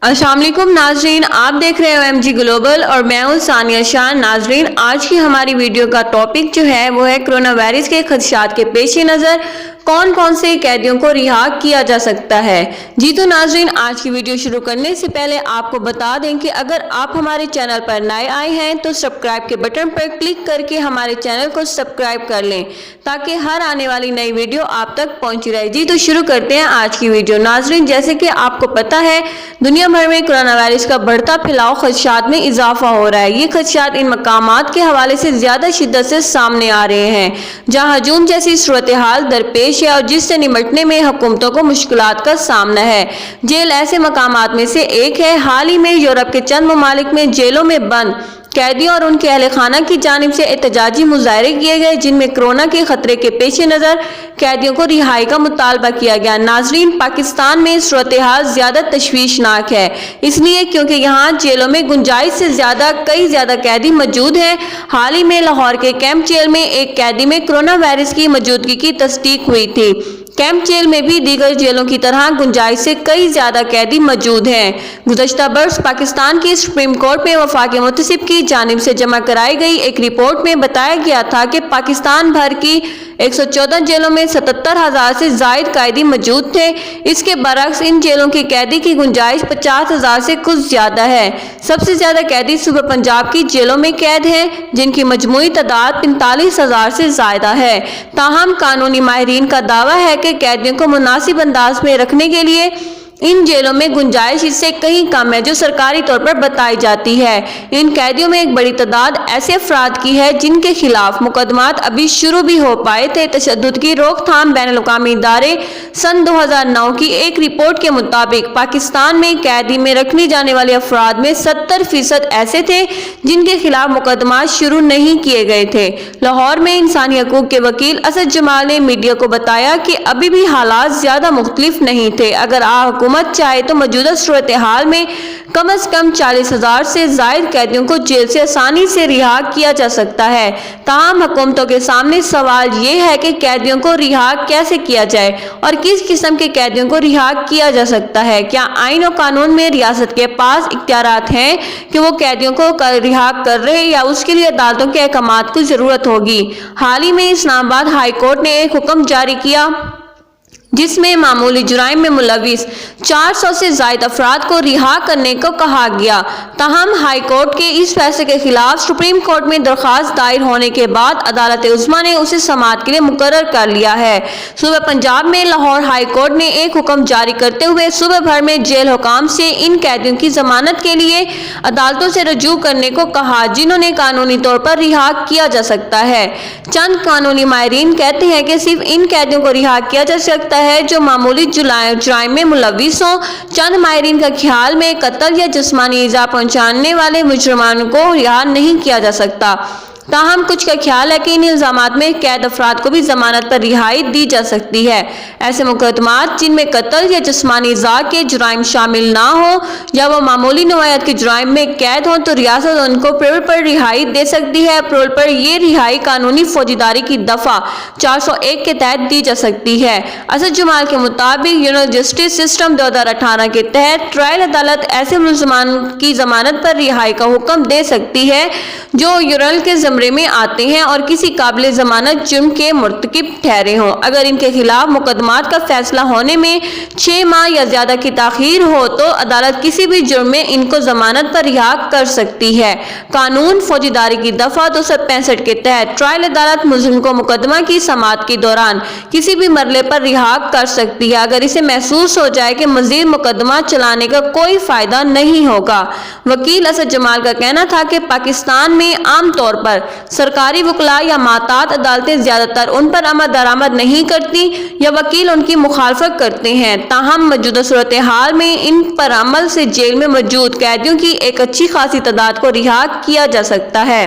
अस्सलाम वालेकुम नाजरीन, आप देख रहे हो MG ग्लोबल और मैं हूं सानिया शाह। नाजरीन, आज की हमारी वीडियो का टॉपिक जो है वो है कोरोना वायरस के खदशात के पेश नज़र कौन कौन से कैदियों को रिहा किया जा सकता है। जी तो नाजरीन, आज की वीडियो शुरू करने से पहले आपको बता दें कि अगर आप हमारे चैनल पर नए आए हैं तो सब्सक्राइब के बटन पर क्लिक करके हमारे चैनल को सब्सक्राइब कर लें ताकि हर आने वाली नई वीडियो आप तक पहुंची रहे। जी तो शुरू करते हैं आज की वीडियो। नाजरीन, जैसे कि आपको पता है दुनिया भर में कोरोना वायरस का बढ़ता फैलाव खदशात में इजाफा हो रहा है। ये खदशात इन मकामात के हवाले से ज्यादा शिद्दत से सामने आ रहे हैं जहां हजूम जैसी सूरत हाल दरपेश है और जिससे निपटने में हुकूमतों को मुश्किलात का सामना है। जेल ऐसे मकामात में से एक है। हाल ही में यूरोप के चंद ममालिक में जेलों में बंद कैदियों और उनके अहले खाना की जानिब से एहतजाजी मुजाहरे किए गए जिनमें कोरोना के खतरे के पेश नज़र कैदियों को रिहाई का मुतालबा किया गया। नाजरीन, पाकिस्तान में सूरत हाल ज्यादा तशवीशनाक है, इसलिए क्योंकि यहाँ जेलों में गुंजाइश से कई ज्यादा कैदी मौजूद हैं। हाल ही में लाहौर के कैंप जेल में एक कैदी में कोरोना वायरस की मौजूदगी की तस्दीक हुई थी। कैंप जेल में भी दीगर जेलों की तरह गुंजाइश से कई ज्यादा कैदी मौजूद हैं। गुज़श्ता बरस पाकिस्तान की सुप्रीम कोर्ट में वफाकी मुतसिब की जानिब से जमा कराई गई एक रिपोर्ट में बताया गया था कि पाकिस्तान भर की 114 जेलों में 77,000 से जायद कैदी मौजूद थे। इसके बरक्स इन जेलों की कैदी की गुंजाइश 50,000 से कुछ ज्यादा है। सबसे ज्यादा कैदी सूबे पंजाब की जेलों में कैद हैं जिनकी मजमूई तादाद 45,000 से ज्यादा है। ताहम कानूनी माहिरीन का दावा है कि कैदियों को मुनासिब अंदाज में रखने के लिए इन जेलों में गुंजाइश इससे कहीं कम है जो सरकारी तौर पर बताई जाती है। इन कैदियों में एक बड़ी तादाद ऐसे अफराद की है जिनके खिलाफ मुकदमात अभी शुरू भी हो पाए थे। तशद्दुद की रोकथाम बैनुल-अक़वामी इदारे सन 2009 की एक रिपोर्ट के मुताबिक पाकिस्तान में कैदी में रखने जाने वाले अफराद में 70% ऐसे थे जिनके खिलाफ मुकदमात शुरू नहीं किए गए थे। लाहौर में इंसानी हकूक के वकील असद जमाल ने मीडिया को बताया कि अभी भी हालात ज्यादा मुख्तलिफ नहीं थे। अगर हुकूमत चाहे तो मौजूदा सूरत हाल में कम से कम 40,000 से जायद कैदियों को जेल से आसानी से रिहा किया जा सकता है। ताहम हुकूमतों के सामने सवाल ये है कि कैदियों को रिहा कैसे किया जाए और किस किस्म के कैदियों को रिहा किया जा सकता है। क्या आइन और कानून में रियासत के पास इख्तियारात हैं कि वो कैदियों को रिहा कर रहे या उसके लिए अदालतों के अहकामात की जरूरत होगी। हाल ही में इस्लामाबाद हाई कोर्ट ने एक हुक्म जारी किया जिसमें मामूली जुराइम में मुलविस 400 से ज्यादा अफराद को रिहा करने को कहा गया। ताहम हाई कोर्ट के इस फैसले के खिलाफ सुप्रीम कोर्ट में दरख्वास्त दायर होने के बाद अदालत उज़्मा ने उसे समाअत के लिए मुकर्रर कर लिया है। सूबे पंजाब में लाहौर हाई कोर्ट ने एक हुक्म जारी करते हुए सूबे भर में जेल हुकाम से इन कैदियों की जमानत के लिए अदालतों से रजू करने को कहा जिन्होंने कानूनी तौर पर रिहा किया जा सकता है। चंद कानूनी माहिरीन कहते हैं कि सिर्फ इन कैदियों को रिहा किया जा सकता है जो मामूली जुराइम में मुलविस हों। चंद माहिरीन का ख्याल में कत्ल या जिस्मानी ईजा पहुंचाने वाले मुजरिमानों को रिहा नहीं किया जा सकता। ताहम कुछ का ख्याल है कि इन इल्जामात में कैद अफराद को भी जमानत पर रिहाई दी जा सकती है। ऐसे मुकदमात जिनमें कत्ल या जिस्मानी ईजा के जुराइम शामिल ना हो या वो मामूली नौयत के जुराइम में कैद हो तो रियासत उनको पैरोल पर रिहाई दे सकती है। पैरोल पर ये रिहाई कानूनी फौजदारी की दफा 401 के तहत दी जा सकती है। असद जमाल के मुताबिक यूनिवर्सल जस्टिस सिस्टम 2018 के तहत ट्रायल अदालत ऐसे मुलजमान की जमानत पर रिहाई का हुक्म दे सकती है जो यूरल के ज़मरे में आते हैं और किसी काबिल जमानत जुर्म के मुर्तकिब ठहरे हों। अगर इनके खिलाफ मुकदमात का फैसला होने में 6 माह या ज्यादा की ताखीर हो तो अदालत किसी भी जुर्म में इनको जमानत पर रिहा कर सकती है। कानून फौजदारी की दफा 265 के तहत ट्रायल अदालत मुजरिम को मुकदमा की समाअत के दौरान किसी भी मरले पर रिहा कर सकती है अगर इसे महसूस हो जाए कि मजीद मुकदमा चलाने का कोई फायदा नहीं होगा। वकील असद जमाल का कहना था कि पाकिस्तान में आम तौर पर सरकारी वकला या मातात अदालतें ज्यादातर उन पर अमल दरामद नहीं करती या वकील उनकी मुखालफत करते हैं। ताहम मौजूदा सूरत हाल में इन पर अमल से जेल में मौजूद कैदियों की एक अच्छी खासी तादाद को रिहा किया जा सकता है।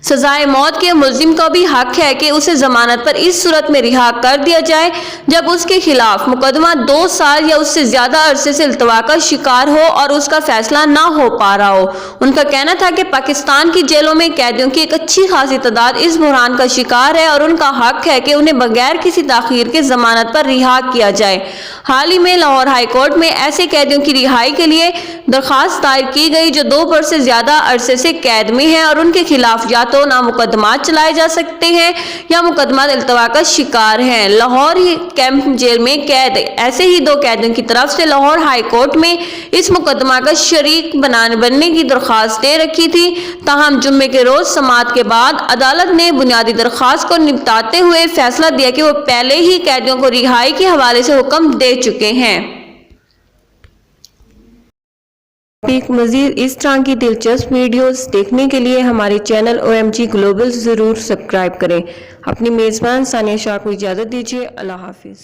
سزائے موت کے ملزم کا بھی حق ہے کہ اسے ضمانت پر اس صورت میں رہا کر دیا جائے جب اس کے خلاف مقدمہ 2 سال یا اس سے زیادہ عرصے سے التوا کا شکار ہو اور اس کا فیصلہ نہ ہو پا رہا ہو۔ ان کا کہنا تھا کہ پاکستان کی جیلوں میں قیدیوں کی ایک اچھی خاصی تعداد اس بحران کا شکار ہے اور ان کا حق ہے کہ انہیں بغیر کسی تاخیر کے ضمانت پر رہا کیا جائے۔ حال ہی میں لاہور ہائی کورٹ میں ایسے قیدیوں کی رہائی کے لیے درخواست دائر کی گئی جو 2 برس سے زیادہ عرصے سے قید میں ہیں اور ان کے خلاف یا تو نہ مقدمات چلائے جا سکتے ہیں یا مقدمات التوا کا شکار ہیں۔ لاہور کیمپ جیل میں قید ایسے ہی 2 قیدیوں کی طرف سے لاہور ہائی کورٹ میں اس مقدمہ کا شریک بننے کی درخواست دے رکھی تھی، تاہم جمعے کے روز سماعت کے بعد عدالت نے بنیادی درخواست کو نمٹاتے ہوئے فیصلہ دیا کہ وہ پہلے ہی قیدیوں کو رہائی کے حوالے سے حکم دے چکے ہیں۔ مزید اس طرح کی دلچسپ ویڈیوز دیکھنے کے لیے ہمارے چینل OMG گلوبل ضرور سبسکرائب کریں۔ اپنی میزبان ثانیہ شاہ کو اجازت دیجیے۔ اللہ حافظ۔